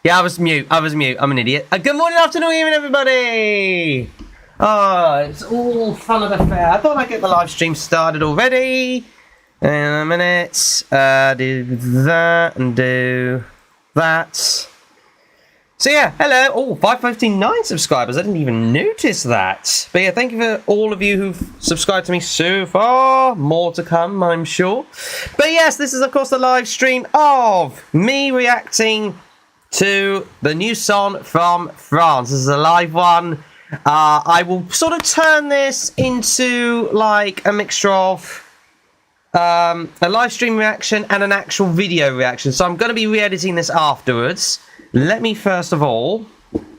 Yeah, I was mute. I'm an idiot. Good morning, afternoon, evening, everybody. Oh, it's all fun of the fair. I thought I'd get the live stream started already. In a minute. Do that and do that. So yeah, hello. Oh, 559 subscribers. I didn't even notice that. But yeah, thank you for all of you who've subscribed to me so far. More to come, I'm sure. But yes, this is of course the live stream of me reacting to the new song from France. This is a live one. I will sort of turn this into like a mixture of a live stream reaction and an actual video reaction. So I'm going to be re-editing this afterwards. Let me first of all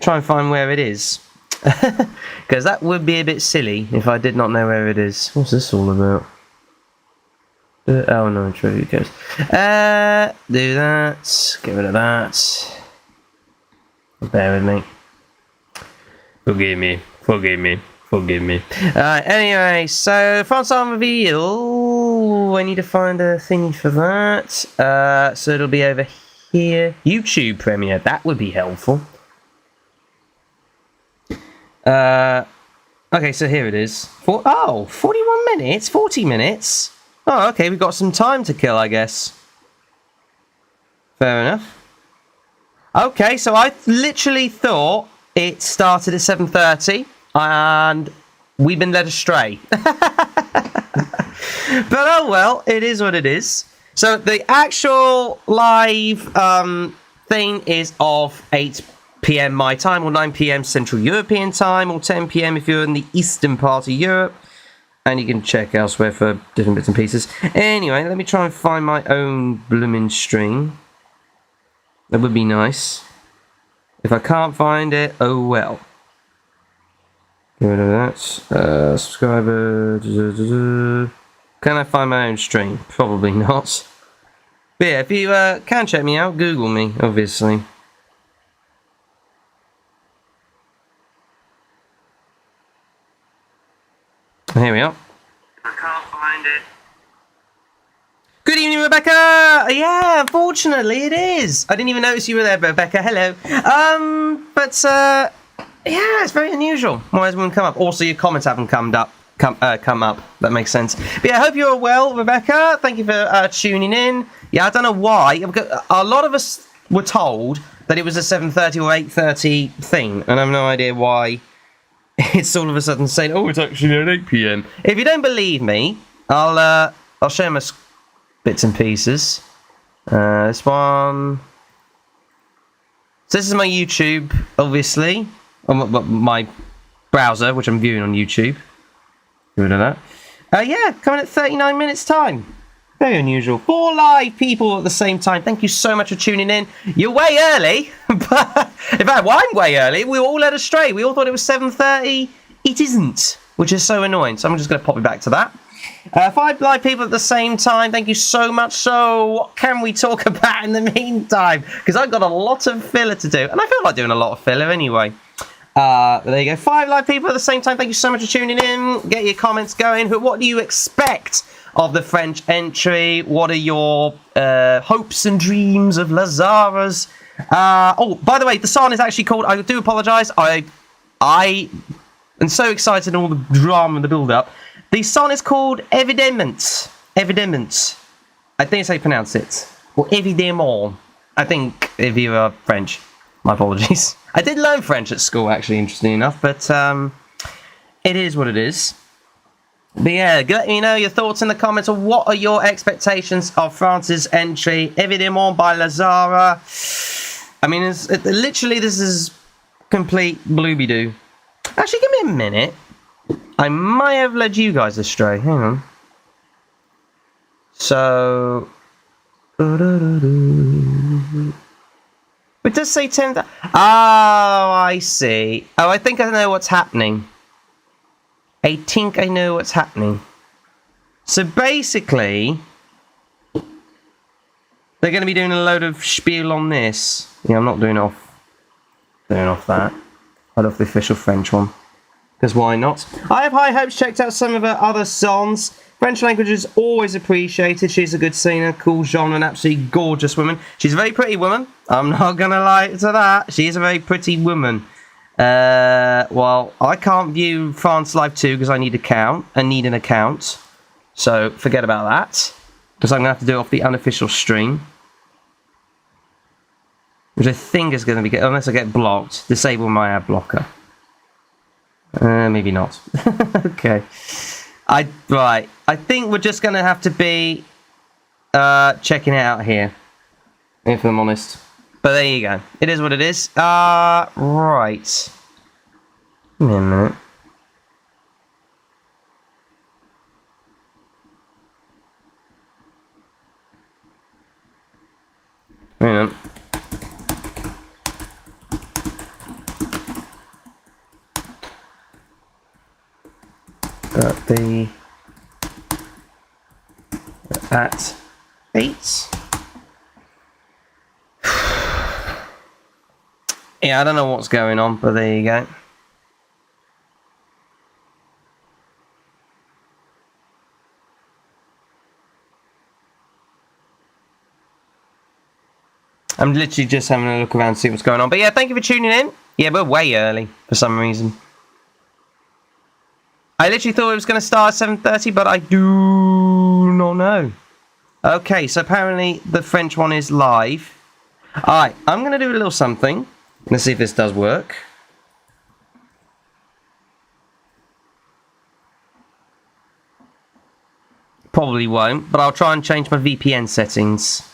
try and find where it is. Because that would be a bit silly if I did not know where it is. What's this all about? Oh no, true, who cares? Do that. Get rid of that. Bear with me. Forgive me. Anyway, so France on reveal. I need to find a thingy for that. So it'll be over here. YouTube premiere. That would be helpful. Okay, so here it is. 41 minutes? 40 minutes? Oh, okay, we've got some time to kill, I guess. Fair enough. Okay, so I literally thought it started at 7:30 and we've been led astray. But oh well, it is what it is. So the actual live thing is of 8 PM my time, or 9 PM Central European time, or 10 PM if you're in the eastern part of Europe. And you can check elsewhere for different bits and pieces. Anyway, let me try and find my own blooming stream. That would be nice. If I can't find it, oh well. Get rid of that. Subscriber. Can I find my own stream? Probably not. But yeah, if you can check me out, Google me, obviously. Here we are. I can't find it. Good evening, Rebecca! Yeah, unfortunately it is. I didn't even notice you were there, Rebecca. Hello. Yeah, it's very unusual. Why has one come up? Also, your comments haven't come up. That makes sense. But yeah, I hope you're well, Rebecca. Thank you for tuning in. Yeah, I don't know why. A lot of us were told that it was a 7:30 or 8:30 thing, and I have no idea why it's all of a sudden saying, "Oh, it's actually at 8 PM." If you don't believe me, I'll share my bits and pieces. This one. So this is my YouTube, obviously. My browser, which I'm viewing on YouTube. Get rid of that. Yeah, coming at 39 minutes time. Very unusual. 4 live people at the same time. Thank you so much for tuning in. You're way early. But in fact, well, I'm way early. We were all led astray. We all thought it was 7:30. It isn't, which is so annoying. So I'm just going to pop it back to that. 5 live people at the same time. Thank you so much. So what can we talk about in the meantime? Because I've got a lot of filler to do. And I feel like doing a lot of filler anyway. There you go. 5 live people at the same time. Thank you so much for tuning in. Get your comments going. What do you expect of the French entry? What are your hopes and dreams of La Zarra's? Oh, by the way, the song is actually called, I do apologise, I am so excited in all the drama and the build-up. The song is called Évidemment. Évidemment. I think it's how you pronounce it. Or Évidemment. I think if you are French. My apologies. I did learn French at school, actually, interestingly enough, but it is what it is. But yeah, let me know your thoughts in the comments, or what are your expectations of France's entry? Évidemment by La Zarra. I mean, literally, this is complete blooby-doo. Actually, give me a minute. I might have led you guys astray. Hang on. So... It does say 10... Oh, I see. Oh, I think I know what's happening. I think I know what's happening. So basically, they're going to be doing a load of spiel on this. Yeah, I'm not doing off that. I love the official French one. because why not? I have high hopes. Checked out some of her other songs. French language is always appreciated. She's a good singer, cool genre, an absolutely gorgeous woman. She's a very pretty woman. I'm not going to lie to that. She is a very pretty woman. Well, I can't view France Live 2 because I need an account. So forget about that. Because I'm going to have to do it off the unofficial stream. Which I think is going to be good, unless I get blocked. Disable my ad blocker. Maybe not. Okay. Right. I think we're just going to have to be checking it out here. If I'm honest. But there you go. It is what it is. Right. Give me a minute. Hang on. At 8. Yeah, I don't know what's going on, but there you go. I'm literally just having a look around to see what's going on. But yeah, thank you for tuning in. Yeah, we're way early for some reason. I literally thought it was going to start at 7:30, but I do not know. Okay, so apparently the French one is live. Alright, I'm going to do a little something. Let's see if this does work. Probably won't, but I'll try and change my VPN settings.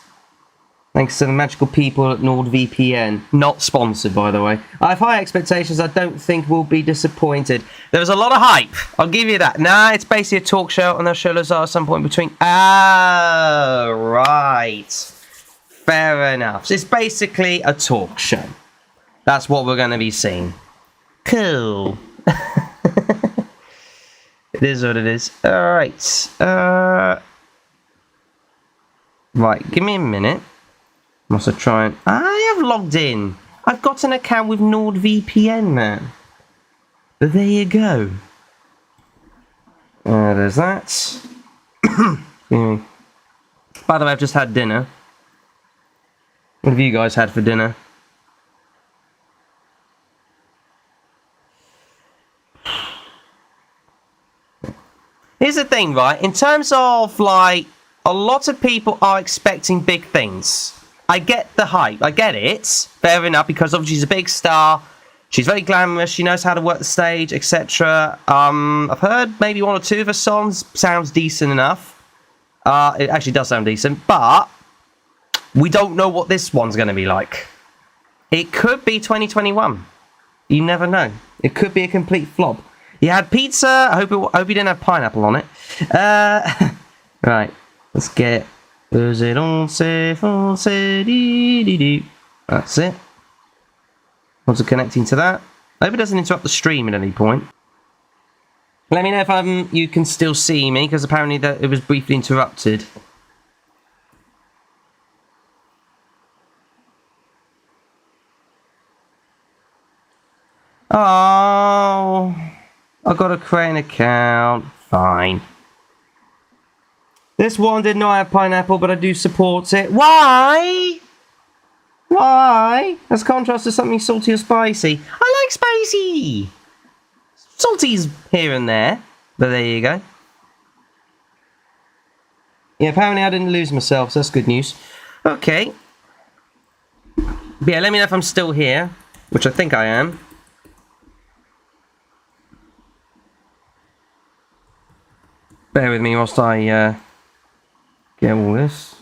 Thanks to the magical people at NordVPN. Not sponsored, by the way. I have high expectations. I don't think we'll be disappointed. There was a lot of hype. I'll give you that. Nah, it's basically a talk show, and they'll show Lazar at some point between... Ah, right. Fair enough. So it's basically a talk show. That's what we're going to be seeing. Cool. It is what it is. Alright. Right, give me a minute. Must have tried. I have logged in. I've got an account with NordVPN, man. But there you go. There's that. By the way, I've just had dinner. What have you guys had for dinner? Here's the thing, right? In terms of, like, a lot of people are expecting big things. I get the hype. I get it. Fair enough, because obviously she's a big star. She's very glamorous. She knows how to work the stage, etc. I've heard maybe one or two of her songs. Sounds decent enough. It actually does sound decent. But we don't know what this one's going to be like. It could be 2021. You never know. It could be a complete flop. You had pizza. I hope you didn't have pineapple on it. Right. Let's get... That's it. Once we're connecting to that. I hope it doesn't interrupt the stream at any point. Let me know if you can still see me, because apparently it was briefly interrupted. Oh, I've got to create an account. Fine. This one did not have pineapple, but I do support it. Why? Why? As contrast to something salty or spicy. I like spicy. Salty's here and there, but there you go. Yeah, apparently I didn't lose myself, so that's good news. Okay. But yeah, let me know if I'm still here, which I think I am. Bear with me whilst I get all this.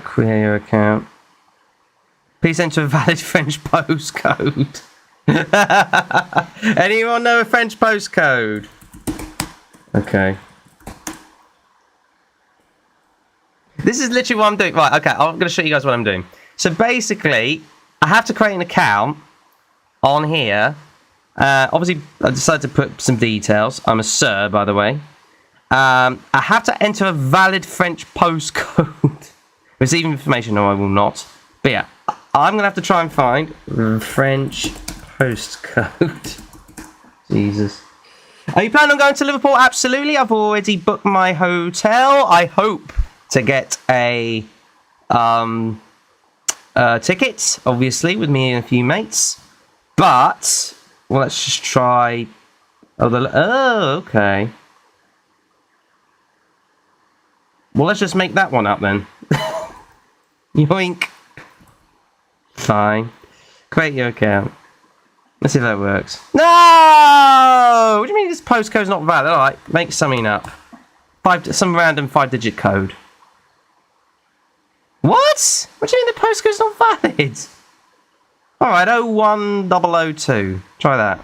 Create your account. Please enter a valid French postcode. Anyone know a French postcode? Okay. This is literally what I'm doing. Right, okay, I'm going to show you guys what I'm doing. So basically, I have to create an account on here. Obviously, I decided to put some details. I'm a sir, by the way. I have to enter a valid French postcode. Receive information. No, I will not. But yeah, I'm going to have to try and find French postcode. Jesus. Are you planning on going to Liverpool? Absolutely. I've already booked my hotel. I hope to get a ticket, obviously, with me and a few mates. But, well, let's just try... Oh, okay. Well, let's just make that one up then. Yoink. Fine. Create your account. Let's see if that works. No! What do you mean this postcode's not valid? Alright, make something up. Some random 5-digit code. What? What do you mean the postcode's not valid? Alright, 01002. Try that.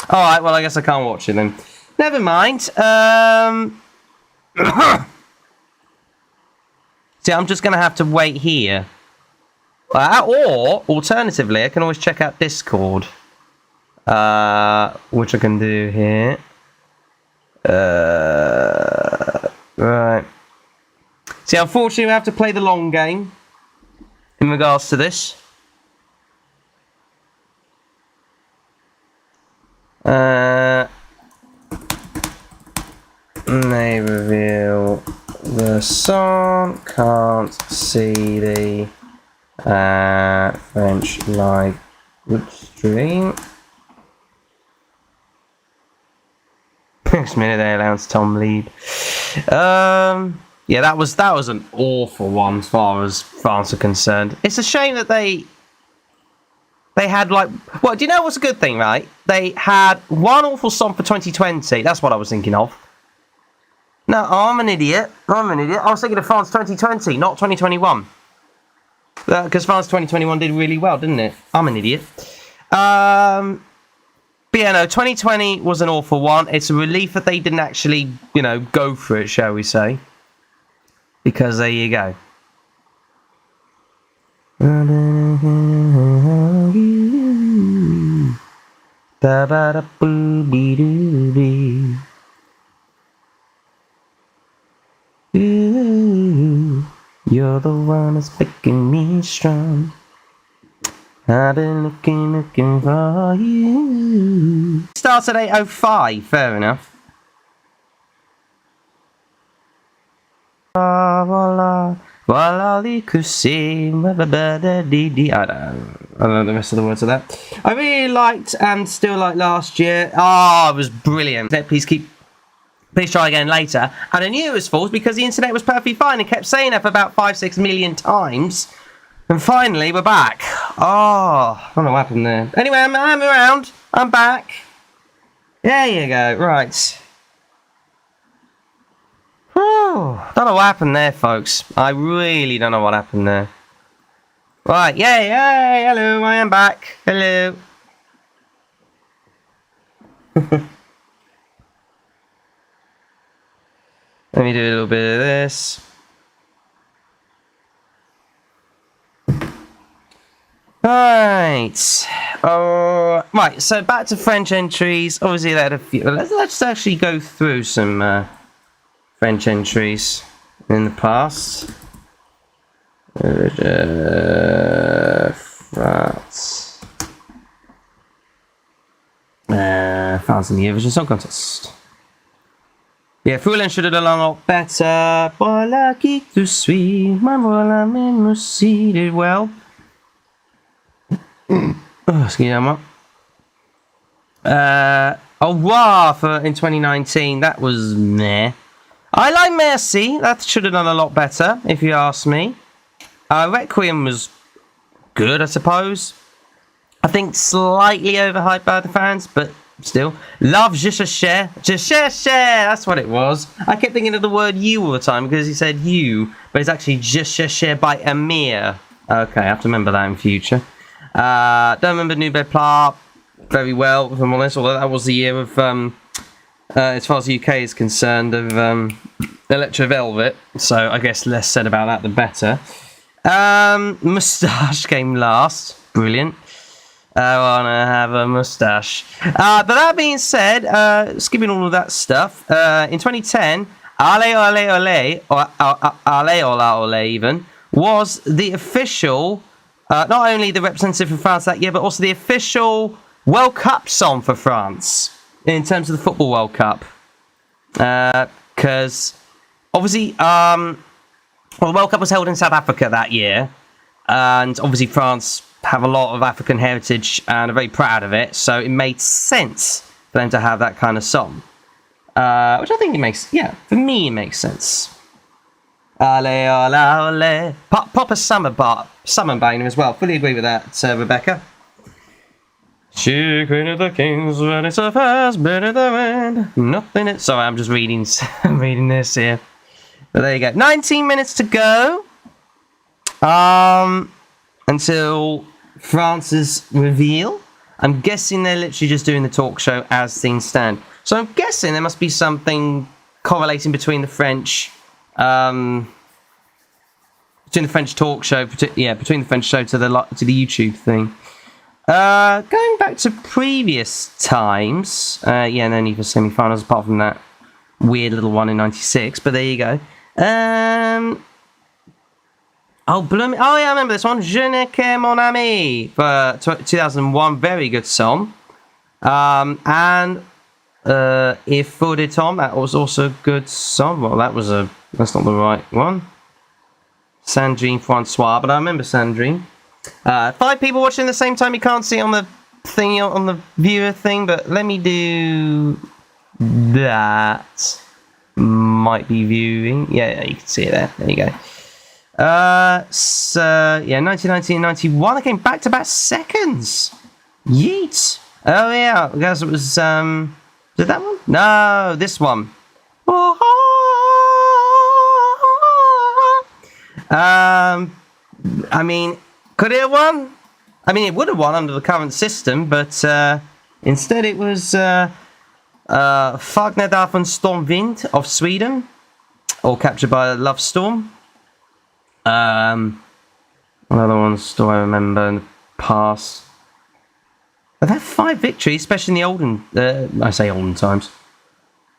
Alright, well I guess I can't watch it then. Never mind. See, I'm just going to have to wait here. Or, alternatively, I can always check out Discord. Which I can do here. Right. See, unfortunately, we have to play the long game. In regards to this. They reveal the song, can't see the French live stream. Next minute they announced Tom lead. Yeah, that was an awful one as far as France are concerned. It's a shame that they had like, well, do you know what's a good thing, right? They had one awful song for 2020. That's what I was thinking of. No, I'm an idiot. I was thinking of France 2020, not 2021. Because France 2021 did really well, didn't it? I'm an idiot. But yeah, no, 2020 was an awful one. It's a relief that they didn't actually, go for it, shall we say. Because there you go. You're the one that's making me strong. I've been looking for you. Starts at 8:05, fair enough. I don't know the rest of the words of that. I really liked and still like last year. It was brilliant. Please try again later. And I knew it was false because the internet was perfectly fine and kept saying that for about 5-6 million times. And finally, we're back. I don't know what happened there. Anyway, I'm around. I'm back. There you go. Right. Don't know what happened there, folks. I really don't know what happened there. Right. Yay. Hello. I am back. Hello. Let me do a little bit of this. Right. Right, so back to French entries. Obviously, they had a few. Let's actually go through some French entries in the past. France. France in the Eurovision Song Contest. Yeah, Foulen should have done a lot better. Voilà qui te suis, ma voilà même aussi did well. Excuse me. Au revoir in 2019. That was meh. I like Merci. That should have done a lot better, if you ask me. Requiem was good, I suppose. I think slightly overhyped by the fans, but still. Love Je cherchais. Je cherchais. That's what it was. I kept thinking of the word you all the time because he said you, but it's actually Je cherchais by Amir. Okay, I have to remember that in future. Don't remember Nouvelle Plat very well, if I'm honest, although that was the year of, as far as the UK is concerned, of Electro Velvet, so I guess less said about that the better. Moustache came last. Brilliant. I wanna have a moustache. But that being said, skipping all of that stuff, in 2010, Ale Ole Ole, or Ale Ola Ole even, was the official, not only the representative for France that year, but also the official World Cup song for France in terms of the Football World Cup. Because obviously, well, the World Cup was held in South Africa that year, and obviously France have a lot of African heritage and are very proud of it, so it made sense for them to have that kind of song. Which I think it makes, yeah, for me it makes sense. Ale, ole, ole. Pop a summer banger as well. Fully agree with that, Rebecca. She queen of the kings when it's a fast bit of the wind. Nothing. Sorry, I'm just reading. I'm reading this here. But there you go. 19 minutes to go. Until France's reveal. I'm guessing they're literally just doing the talk show as things stand. So I'm guessing there must be something correlating between the French, between the French talk show, between the French show to the YouTube thing. Going back to previous times, no need for semi-finals apart from that weird little one in '96. But there you go. Oh, yeah, I remember this one. Je ne que mon ami for 2001, very good song. And Il faut du temps, that was also a good song. Well, that's not the right one. Sandrine Francois, but I remember Sandrine. 5 people watching at the same time. You can't see it on the thing, on the viewer thing, but let me do that. Might be viewing. Yeah, you can see it there. There you go. 1990 and 91. I came back-to-back seconds. Yeet. Oh yeah, I guess it was. Did that one? No, this one. I mean, could it have won? I mean, it would have won under the current system, but instead it was Fagner davon Stormwind of Sweden, all captured by a Love Storm. What other ones do I remember in the past? I've had 5 victories, especially in the olden, I say olden times.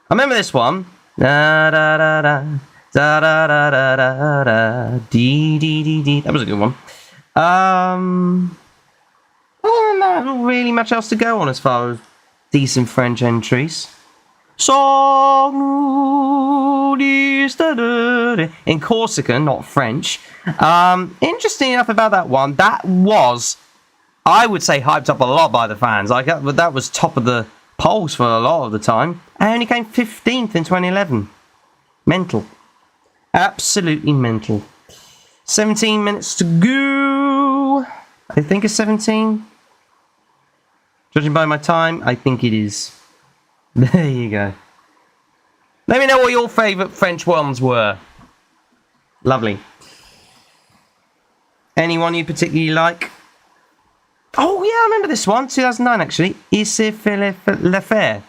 I remember this one. Da da da da da da da da da da dee dee dee dee. That was a good one. Not really much else to go on as far as decent French entries. In Corsican, not French. Interesting enough about that one, that was, I would say, hyped up a lot by the fans. That was top of the polls for a lot of the time. I only came 15th in 2011. Mental. Absolutely mental. 17 minutes to go. I think it's 17. Judging by my time, I think it is. There you go. Let me know what your favourite French ones were. Lovely. Anyone you particularly like? Oh, yeah, I remember this one. 2009, actually. Ici fait l'affaire.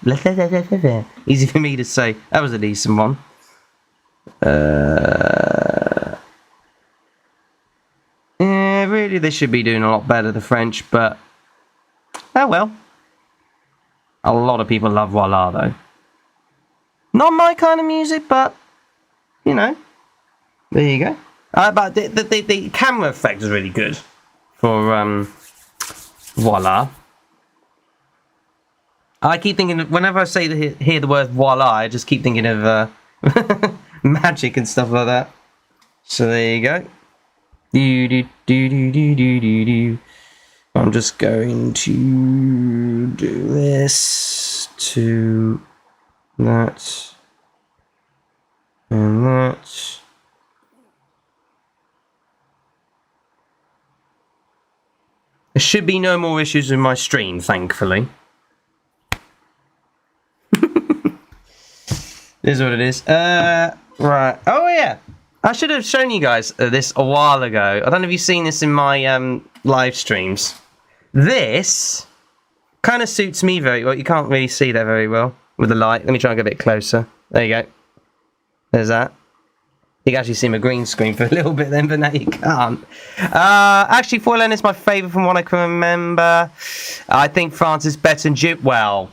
Easy for me to say. That was a decent one. Really, they should be doing a lot better, the French, but oh well. A lot of people love Voila, though. Not my kind of music, but you know, there you go. But the camera effect is really good for Voila. I keep thinking, whenever I hear the word Voila, I just keep thinking of magic and stuff like that. So there you go. I'm just going to do this to that and that. There should be no more issues with my stream, thankfully. This is what it is. Right. Oh, yeah. I should have shown you guys this a while ago. I don't know if you've seen this in my live streams. This kind of suits me very well. You can't really see that very well with the light. Let me try and get a bit closer. There you go. There's that. You can actually see my green screen for a little bit then, but now you can't. Actually, Foylen is my favourite from what I can remember. I think France is better than well,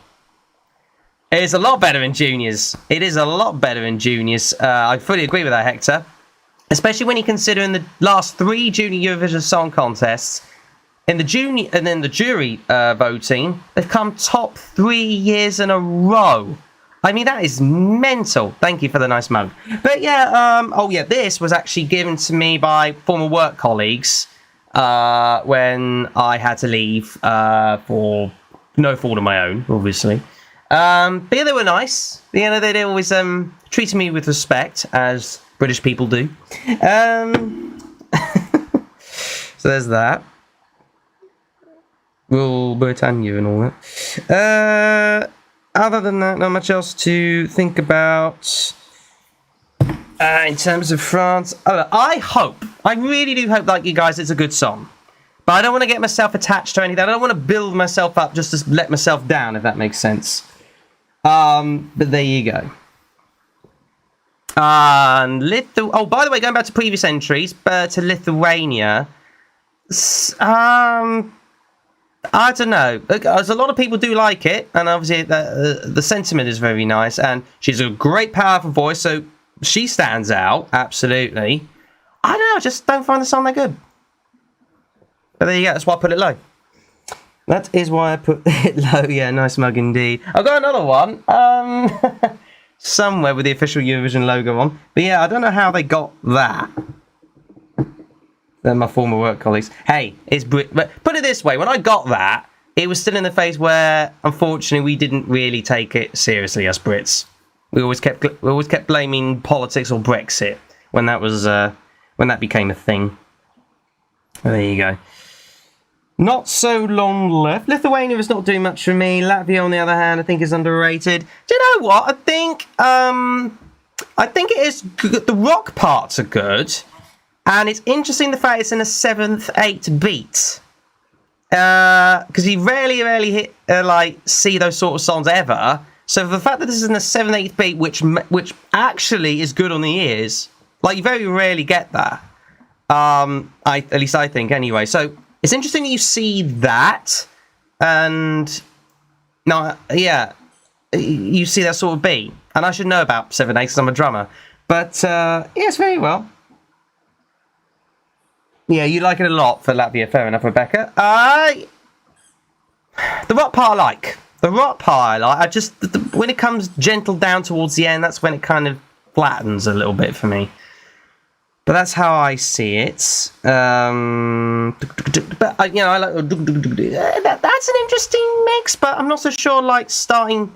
It is a lot better in juniors. It is a lot better in juniors. I fully agree with that, Hector. Especially when you consider in the last 3 junior Eurovision Song Contests, in the junior and then the jury voting, they've come top 3 years in a row. I mean, that is mental. Thank you for the nice mug. But yeah, this was actually given to me by former work colleagues when I had to leave for no fault of my own, obviously. But yeah, they were nice. You know, they always treated me with respect, as British people do. So there's that. Rule Britannia and all that. Other than that, not much else to think about. In terms of France, I really do hope, like you guys, it's a good song. But I don't want to get myself attached to anything. I don't want to build myself up just to let myself down, if that makes sense. But there you go. And by the way, going back to previous entries, to Lithuania, I don't know. As a lot of people do like it, and obviously the sentiment is very nice, and she's a great, powerful voice, so she stands out, absolutely. I don't know, I just don't find the song that good. But there you go, that's why I put it low. That is why I put it low. Yeah, nice mug indeed. I've got another one. Somewhere with the official Eurovision logo on. But yeah, I don't know how they got that. They're my former work colleagues. Hey, it's Brit. But put it this way, when I got that, it was still in the phase where, unfortunately, we didn't really take it seriously as Brits. We always kept blaming politics or Brexit when that became a thing. There you go. Not so long left. Lithuania is not doing much for me. Latvia, on the other hand, I think is underrated. Do you know what? I think it is good. The rock parts are good, and it's interesting the fact it's in a 7th, 8th beat. Because you rarely hit see those sort of songs ever. So the fact that this is in the 7th, 8th beat, which actually is good on the ears, like you very rarely get that. At least I think anyway. So it's interesting that you see that, and you see that sort of beat. And I should know about 7/8 because I'm a drummer. But yes, very well. Yeah, you like it a lot for Latvia. Fair enough, Rebecca. The rock part I like. I just when it comes gentle down towards the end, that's when it kind of flattens a little bit for me. But that's how I see it. But I like that's an interesting mix. But I'm not so sure. Like starting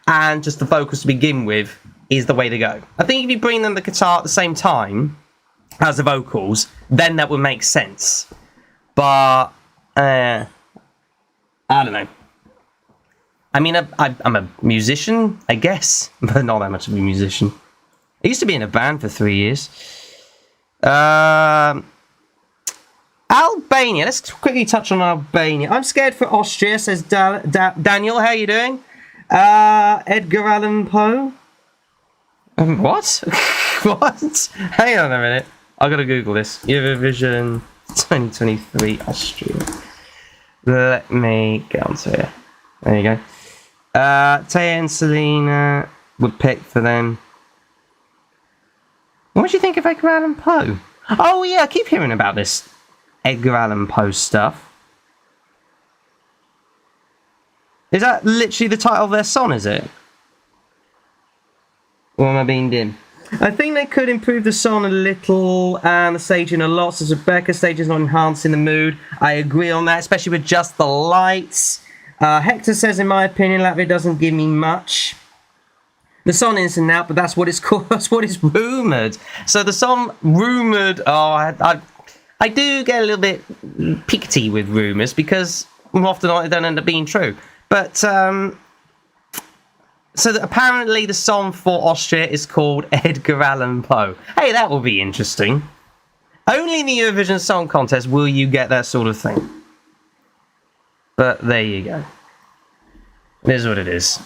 and just the vocals to begin with is the way to go. I think if you bring them the guitar at the same time as the vocals, then that would make sense. But I don't know. I mean, I'm a musician, I guess, but not that much of a musician. I used to be in a band for 3 years. Albania. Let's quickly touch on Albania. I'm scared for Austria, says Daniel. How are you doing? Edgar Allan Poe. What? What? Hang on a minute. I've got to Google this. Eurovision 2023 Austria. Let me get onto it. There you go. Taya and Selena would pick for them. What do you think of Edgar Allan Poe? Oh yeah, I keep hearing about this Edgar Allan Poe stuff. Is that literally the title of their song, is it? Or am I being dim? I think they could improve the song a little and the staging a lot. So Rebecca's stage is not enhancing the mood. I agree on that, especially with just the lights. Hector says, in my opinion, Latvia doesn't give me much. The song is in and out, but that's what it's called. That's what it's rumoured. So the song rumoured. Oh, I do get a little bit pickety with rumours because more often they don't end up being true. But so apparently the song for Austria is called Edgar Allan Poe. Hey, that will be interesting. Only in the Eurovision Song Contest will you get that sort of thing. But there you go. It is what it is.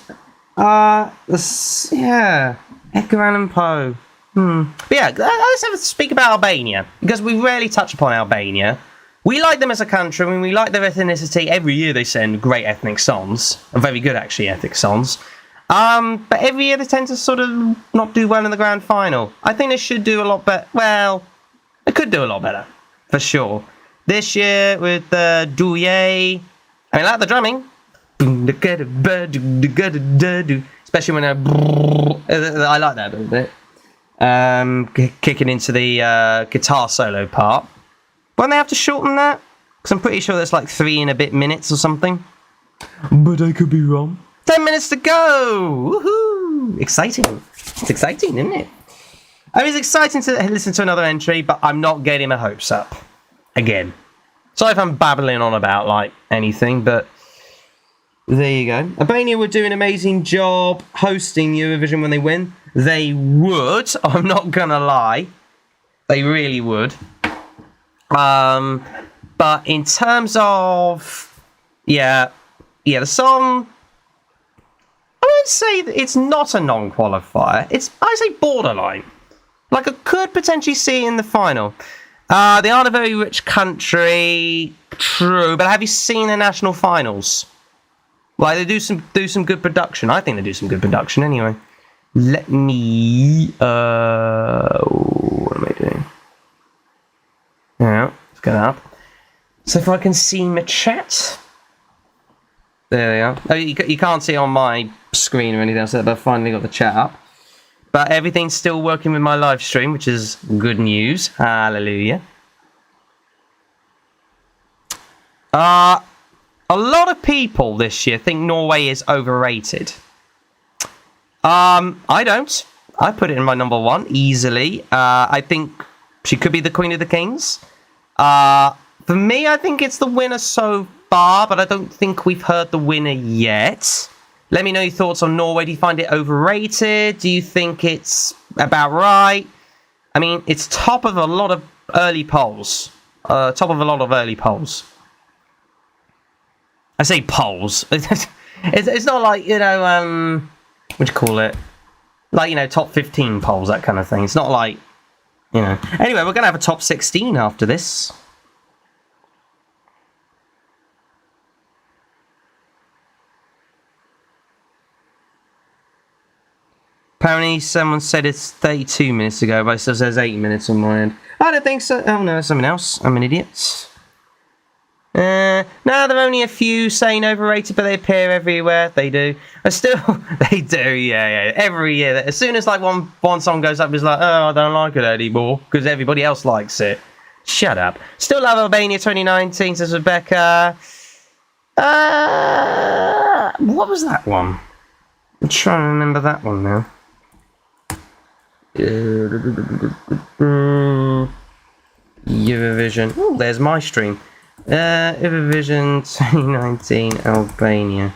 Yeah, Edgar Allan Poe. But yeah, let's have a speak about Albania because we rarely touch upon Albania. we like them as a country. I mean, we like their ethnicity. Every year they send great ethnic songs, very good actually ethnic songs. But every year they tend to sort of not do well in the grand final. I think they should do a lot better. Well, they could do a lot better, for sure. This year with the Douye, I mean, like the drumming, especially when I like that a little bit. Kicking into the guitar solo part. Won't they have to shorten that? Because I'm pretty sure that's like 3 and a bit minutes or something. But I could be wrong. 10 minutes to go! Woohoo! Exciting. It's exciting, isn't it? I mean, it's exciting to listen to another entry, but I'm not getting my hopes up. Again. Sorry if I'm babbling on about, like, anything, but there you go. Albania would do an amazing job hosting Eurovision when they win. They would. I'm not gonna lie. They really would. But in terms of... Yeah, the song... I would say that it's not a non-qualifier. I say borderline. Like, I could potentially see it in the final. They aren't a very rich country, true. But have you seen the national finals? Like, they do some good production. I think they do some good production anyway. Let me... what am I doing? Yeah, let's get up. So if I can see my chat... There they are. Oh, you can't see on my screen or anything else, but I finally got the chat up. But everything's still working with my live stream, which is good news. Hallelujah. A lot of people this year think Norway is overrated. I don't. I put it in my number 1 easily. I think she could be the Queen of the Kings. For me, I think it's the winner so far, but I don't think we've heard the winner yet. Let me know your thoughts on Norway. Do you find it overrated? Do you think it's about right? I mean, it's top of a lot of early polls. I say polls. It's not like, you know, what do you call it? Like, you know, top 15 polls, that kind of thing. It's not like, you know. Anyway, we're going to have a top 16 after this. Apparently, someone said it's 32 minutes ago, but it still says 8 minutes on my end. I don't think so. Oh, no, something else. I'm an idiot. No, there are only a few saying overrated, but they appear everywhere. They do. But still, they do, yeah. Every year. As soon as, like, one song goes up, it's like, oh, I don't like it anymore, because everybody else likes it. Shut up. Still love Albania 2019, says Rebecca. What was that one? I'm trying to remember that one now. Eurovision. Oh, there's my stream. Eurovision 2019 Albania.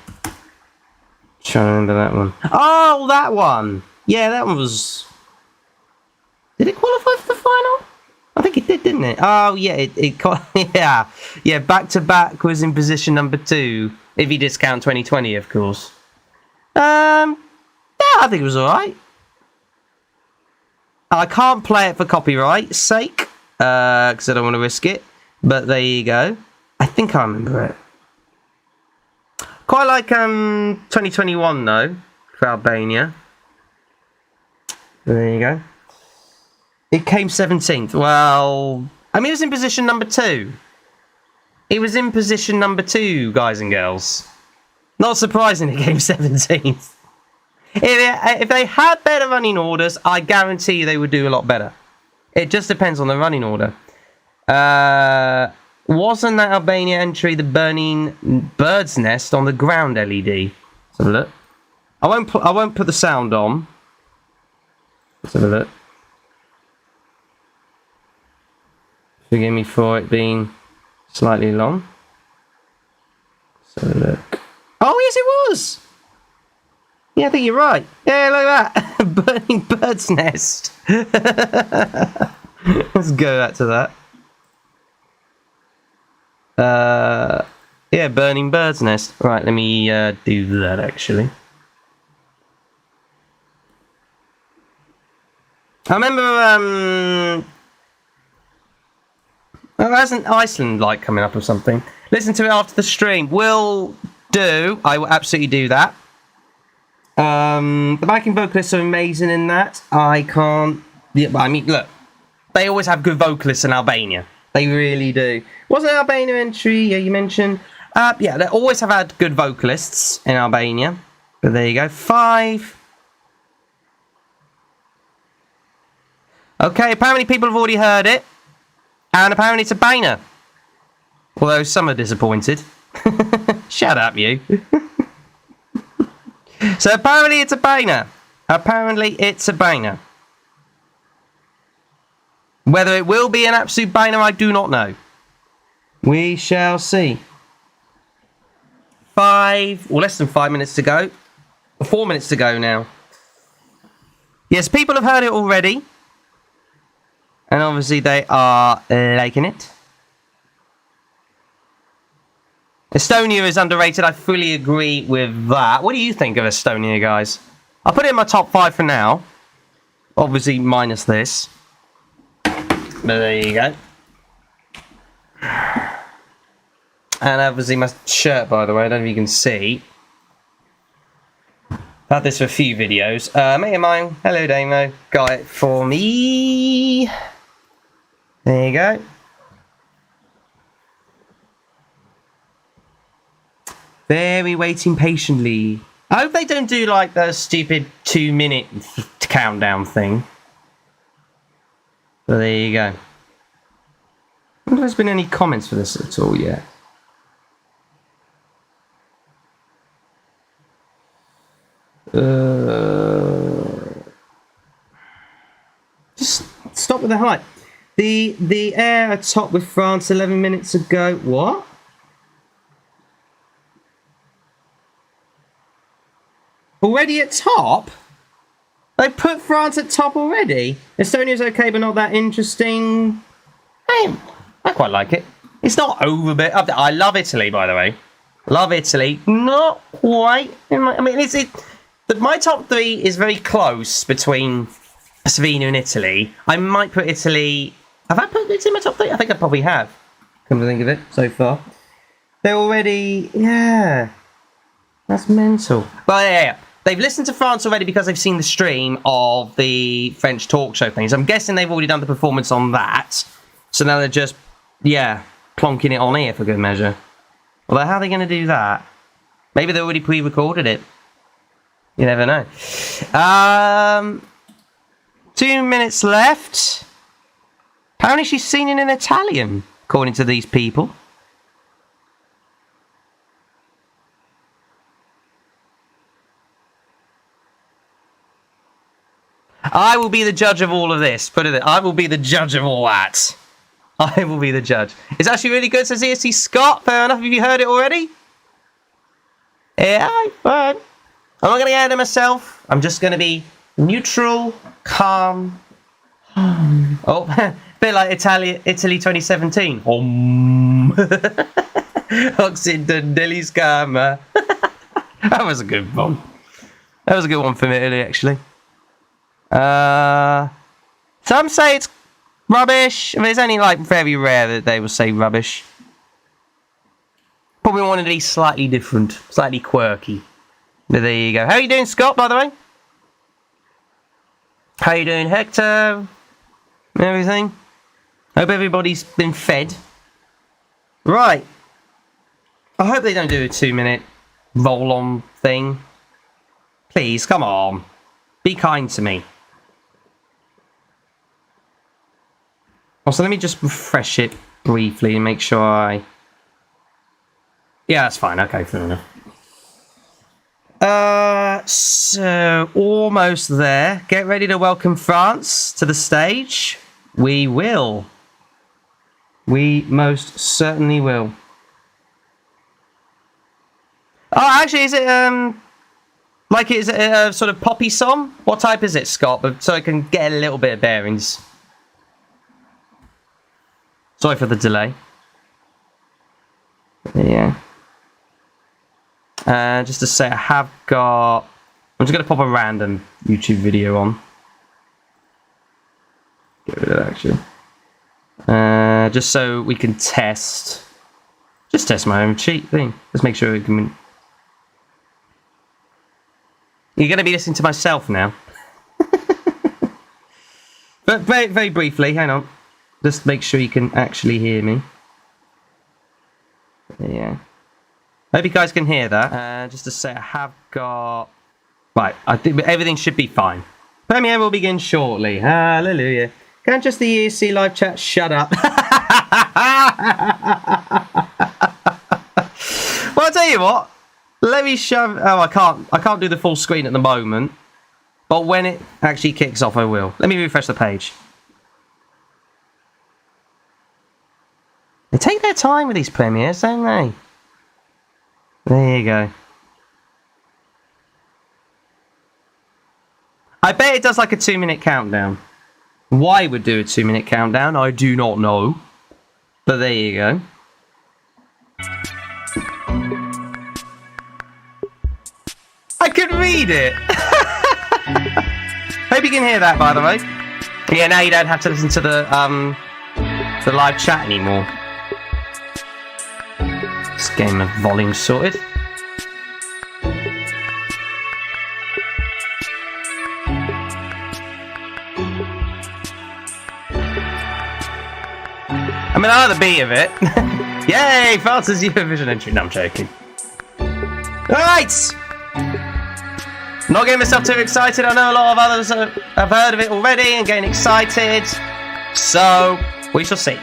Trying to remember that one. Oh, that one. Yeah, that one was. Did it qualify for the final? I think it did, didn't it? Oh, yeah, yeah. Back to back was in position number 2. If you discount 2020, of course. Yeah, I think it was all right. I can't play it for copyright sake, because I don't want to risk it. But there you go. I think I remember it. Quite like 2021 though for Albania. There you go. It came 17th. Well, I mean, it was in position number 2. It was in position number 2, guys and girls. Not surprising it came 17th. If they had better running orders, I guarantee you they would do a lot better. It just depends on the running order. Wasn't that Albania entry the burning bird's nest on the ground LED? Let's have a look. I won't put the sound on. Let's have a look. Forgive me for it being slightly long. Let's have a look. Oh yes, it was. Yeah, I think you're right. Yeah, look at that. Burning bird's nest. Let's go back to that. Yeah, burning bird's nest. Right, let me do that actually. I remember Oh, hasn't Iceland like coming up or something? Listen to it after the stream. Will do. I will absolutely do that. The backing vocalists are amazing in that. I can't. Yeah, I mean, look, they always have good vocalists in Albania. They really do. Wasn't Albania entry? Yeah, you mentioned. Yeah, they always have had good vocalists in Albania. But there you go. 5. Okay, apparently people have already heard it. And apparently it's a banger. Although some are disappointed. Shut up, you. So apparently it's a banger. Apparently it's a banger. Whether it will be an absolute banger, I do not know. We shall see. 5, or less than 5 minutes to go. 4 minutes to go now. Yes, people have heard it already. And obviously they are liking it. Estonia is underrated. I fully agree with that. What do you think of Estonia, guys? I'll put it in my top 5 for now. Obviously minus this. But there you go. And obviously my shirt, by the way, I don't know if you can see. I've had this for a few videos. Mate of mine, hello Damo, got it for me. There you go. Very waiting patiently. I hope they don't do like the stupid 2-minute countdown thing. But there you go. I wonder if there's been any comments for this at all yet. Just stop with the hype. The air atop with France 11 minutes ago. What? Already at top? They put France at top already? Estonia's okay, but not that interesting. I quite like it. It's not over, but I love Italy, by the way. Love Italy. Not quite. I mean, my top 3 is very close between Slovenia and Italy. I might put Italy. Have I put it in my top 3? I think I probably have. Come to think of it, so far. They're already. Yeah. That's mental. But yeah. They've listened to France already because they've seen the stream of the French talk show things. I'm guessing they've already done the performance on that. So now they're just, yeah, plonking it on here for good measure. Although, how are they going to do that? Maybe they already pre-recorded it. You never know. 2 minutes left. Apparently she's singing in Italian, according to these people. I will be the judge of all of this. Put it. I will be the judge of all that. I will be the judge. It's actually really good, says ESC Scott. Fair enough. Have you heard it already? Yeah, fine. I'm not going to get ahead of myself. I'm just going to be neutral, calm. Oh, a bit like Italy 2017. Occidentali's karma. That was a good one. That was a good one from Italy, actually. Some say it's rubbish. I mean, it's only like very rare that they will say rubbish. Probably wanted to be slightly different, slightly quirky. But there you go. How are you doing, Scott, by the way? How are you doing, Hector? Everything? Hope everybody's been fed. Right. I hope they don't do a 2-minute roll-on thing. Please, come on. Be kind to me. Also, let me just refresh it briefly and make sure I... Yeah, that's fine. Okay, fair enough. So, almost there. Get ready to welcome France to the stage. We will. We most certainly will. Oh, actually, is it, like, is it a sort of poppy song? What type is it, Scott? But so I can get a little bit of bearings. Sorry for the delay. Yeah. Just to say, I have got... I'm just going to pop a random YouTube video on. Get rid of that, actually. just so we can test. Just test my own cheat thing. Let's make sure we can. You're going to be listening to myself now. But very, very briefly, hang on. Just make sure you can actually hear me. Yeah. Hope you guys can hear that. Just to say, I have got... Right, I think everything should be fine. Premiere will begin shortly. Hallelujah. Can't just the ESC live chat shut up? Well, I'll tell you what. Let me show... Oh, I can't do the full screen at the moment. But when it actually kicks off, I will. Let me refresh the page. They take their time with these premieres, don't they? There you go. I bet it does like a 2-minute countdown. Why it would do a 2-minute countdown, I do not know. But there you go. I can read it! Hope you can hear that, by the way. Yeah, now you don't have to listen to the live chat anymore. Just getting the volume sorted. I mean, I like the beat of it. Yay, France's Eurovision entry. No, I'm joking. Alright! Not getting myself too excited. I know a lot of others have heard of it already and getting excited. So, we shall see.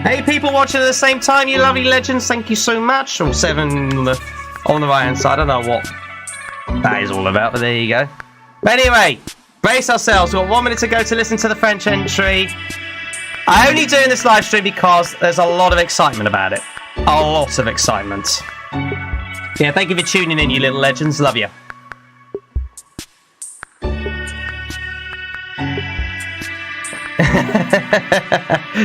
Hey, people watching at the same time, you lovely legends, thank you so much. All 7 on the right hand side. I don't know what that is all about, but there you go. But anyway, brace ourselves. We've got 1 minute to go to listen to the French entry. I'm only doing this live stream because there's a lot of excitement about it. A lot of excitement. Yeah, thank you for tuning in, you little legends. Love you.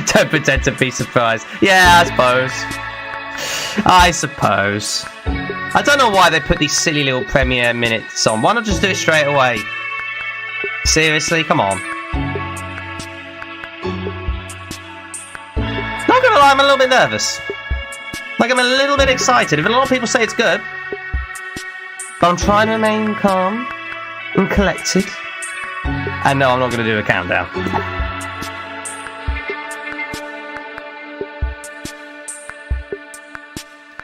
Don't pretend to be surprised. Yeah, I suppose. I don't know why they put these silly little premiere minutes on. Why not just do it straight away? Seriously, come on. Not gonna lie, I'm a little bit nervous. Like, I'm a little bit excited. If a lot of people say it's good, but I'm trying to remain calm and collected. And no, I'm not gonna do a countdown.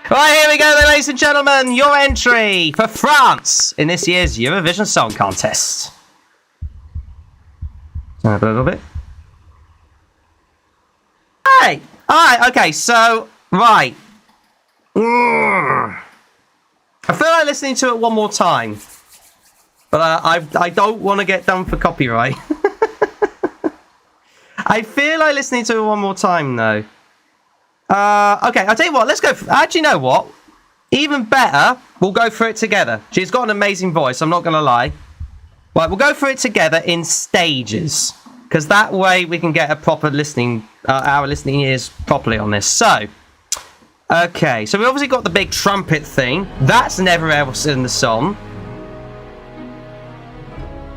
Right, here we go then, ladies and gentlemen. Your entry for France in this year's Eurovision Song Contest. Turn up a little bit. Hey! Alright, okay, so, right. I feel like listening to it one more time. But I don't want to get done for copyright. I feel like listening to it one more time, though. Okay, I'll tell you what, let's go. Actually, you know what? Even better, we'll go through it together. She's got an amazing voice, I'm not going to lie. Right, we'll go through it together in stages. Because that way we can get a proper listening, our listening ears properly on this. So, okay, so we obviously got the big trumpet thing. That's never else in the song.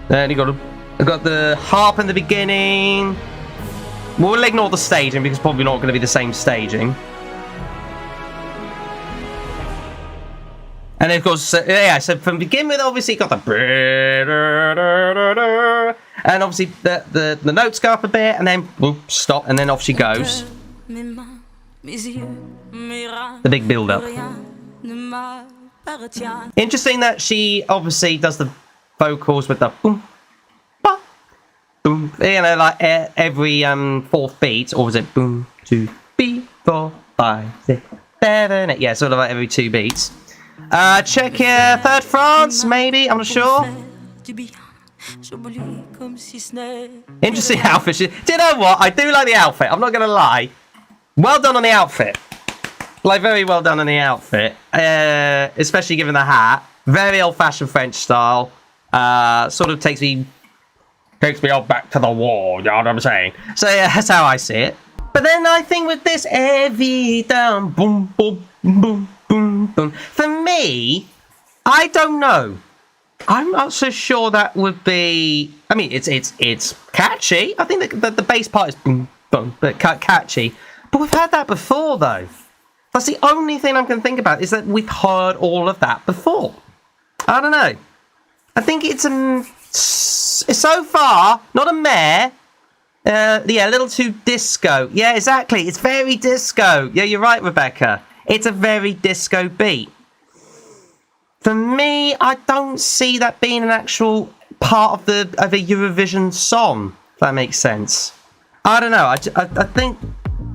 Then you got the harp in the beginning. We'll ignore the staging because it's probably not going to be the same staging. And then, of course, yeah, so from begin with, obviously, you got the... And obviously, the notes go up a bit, and then whoop, stop, and then off she goes. The big build-up. Interesting that she obviously does the vocals with the boom, ba, boom. You know, like every fourth beat, or was it boom, 2, 3, 4, 5, 6, 7, 8? Yeah, sort of like every 2 beats. Check here, third France, maybe, I'm not sure. Interesting outfit. Do you know what? I do like the outfit, I'm not going to lie. Well done on the outfit. Like, very well done on the outfit. Especially given the hat. Very old-fashioned French style. Sort of takes me all back to the war, you know what I'm saying? So yeah, that's how I see it. But then I think with this, every down, boom, boom, boom, boom, boom. For me, I don't know. I'm not so sure that would be. I mean, it's catchy. I think the bass part is boom boom, but catchy. But we've heard that before, though. That's the only thing I can think about is that we've heard all of that before. I don't know. I think it's so far not a mare. Yeah, a little too disco. Yeah, exactly. It's very disco. Yeah, you're right, Rebecca. It's a very disco beat. For me, I don't see that being an actual part of a Eurovision song. If that makes sense. I don't know. I think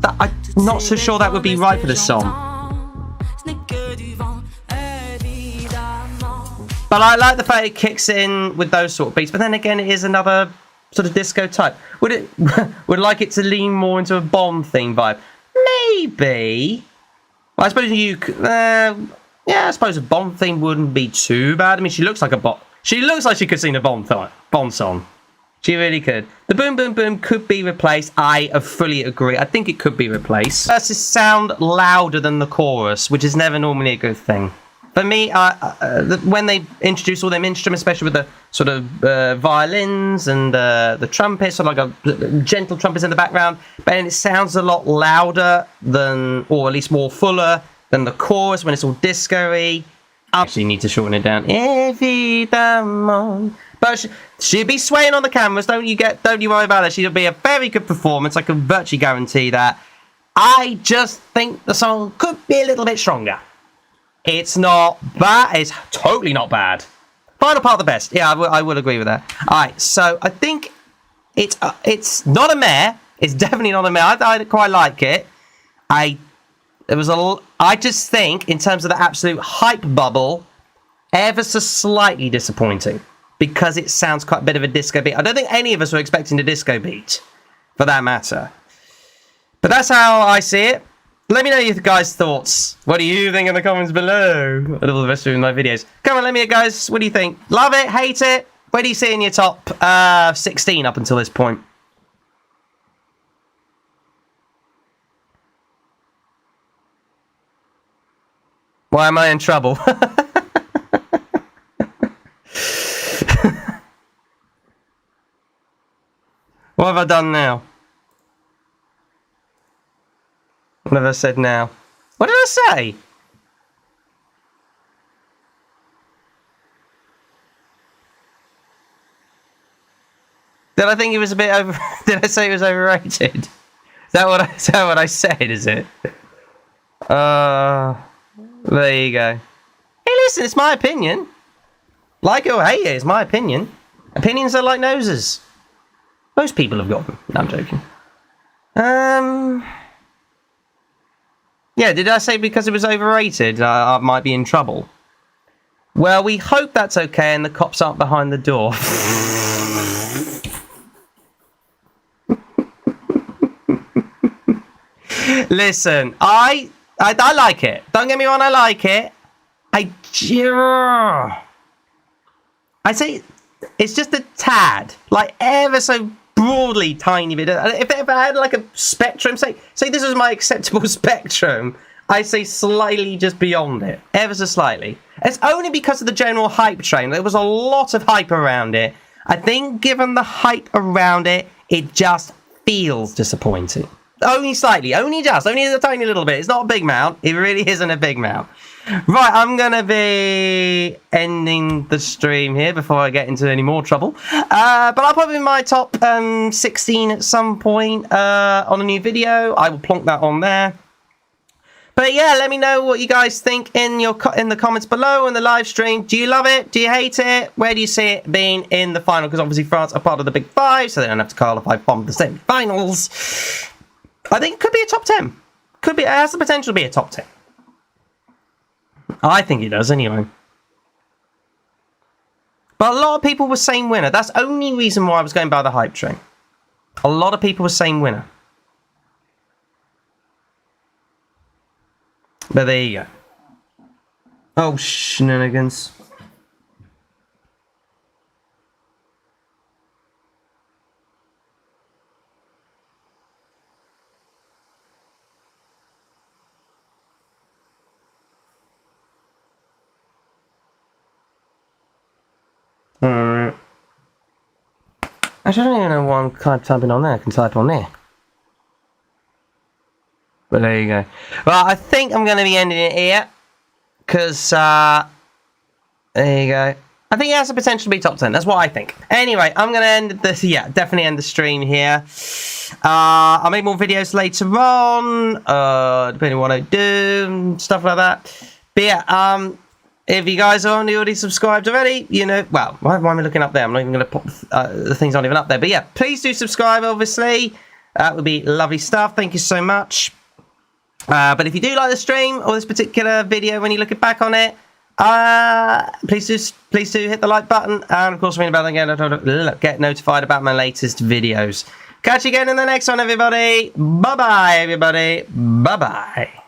that I'm not so sure that would be right for the song. But I like the fact it kicks in with those sort of beats. But then again, it is another sort of disco type. Would like it to lean more into a Bond theme vibe? Maybe. Well, I suppose yeah, I suppose a Bond theme wouldn't be too bad. I mean, she looks like a Bond. She looks like she could sing a Bond song. She really could. The boom boom boom could be replaced. I fully agree. I think it could be replaced. Verses sound louder than the chorus, which is never normally a good thing. For me, when they introduce all them instruments, especially with the sort of violins and the trumpets, sort of like a gentle trumpets in the background, but then it sounds a lot louder than, or at least more fuller than the chorus when it's all disco-y. I actually need to shorten it down. But she'll be swaying on the cameras. Don't you worry about it. She'll be a very good performance. I can virtually guarantee that. I just think the song could be a little bit stronger. It's not bad. It's totally not bad. Final part, the best. Yeah, I will agree with that. All right, so I think it's not a mare. It's definitely not a mare. I quite like it. I just think, in terms of the absolute hype bubble, ever so slightly disappointing because it sounds quite a bit of a disco beat. I don't think any of us were expecting a disco beat, for that matter. But that's how I see it. Let me know your guys' thoughts. What do you think in the comments below? I love the rest of my videos. Come on, let me know, guys. What do you think? Love it? Hate it? Where do you see it in your top 16 up until this point? Why am I in trouble? What have I done now? What have I said now? What did I say? Did I think it was a bit over? Did I say it was overrated? Is that what I said? Is it? There you go. Hey, listen, it's my opinion. Like it or hate it, it's my opinion. Opinions are like noses. Most people have got them. No, I'm joking. Yeah, did I say because it was overrated, I might be in trouble? Well, we hope that's okay and the cops aren't behind the door. Listen, I like it. Don't get me wrong, I like it. I'd say it's just a tad, like ever so broadly tiny bit. If I had like a spectrum, say this is my acceptable spectrum, I'd say slightly just beyond it, ever so slightly. It's only because of the general hype train. There was a lot of hype around it. I think given the hype around it, it just feels disappointing. Only slightly, only a tiny little bit. It's not a big amount. It really isn't a big amount. Right, I'm going to be ending the stream here before I get into any more trouble. But I'll pop in my top 16 at some point on a new video. I will plonk that on there. But yeah, let me know what you guys think in the comments below in the live stream. Do you love it? Do you hate it? Where do you see it being in the final? Because obviously France are part of the Big Five, so they don't have to qualify from the semi-finals. I think it could be a top 10. It has the potential to be a top 10. I think it does anyway. But a lot of people were saying winner. That's the only reason why I was going by the hype train. A lot of people were saying winner. But there you go. Oh, shenanigans. Actually, I don't even know what I'm kind of typing on there. I can type on there. But there you go. Well, I think I'm going to be ending it here. Because, there you go. I think it has the potential to be top 10. That's what I think. Anyway, I'm going to end this. Yeah, definitely end the stream here. I'll make more videos later on. Depending on what I do. Stuff like that. But yeah, if you guys are already subscribed already, you know, well, why am I looking up there? I'm not even going to pop, the things aren't even up there. But yeah, please do subscribe, obviously. That would be lovely stuff. Thank you so much. But if you do like the stream or this particular video when you look back on it, please do hit the like button. And of course, ring the bell again, get notified about my latest videos. Catch you again in the next one, everybody. Bye-bye, everybody. Bye-bye.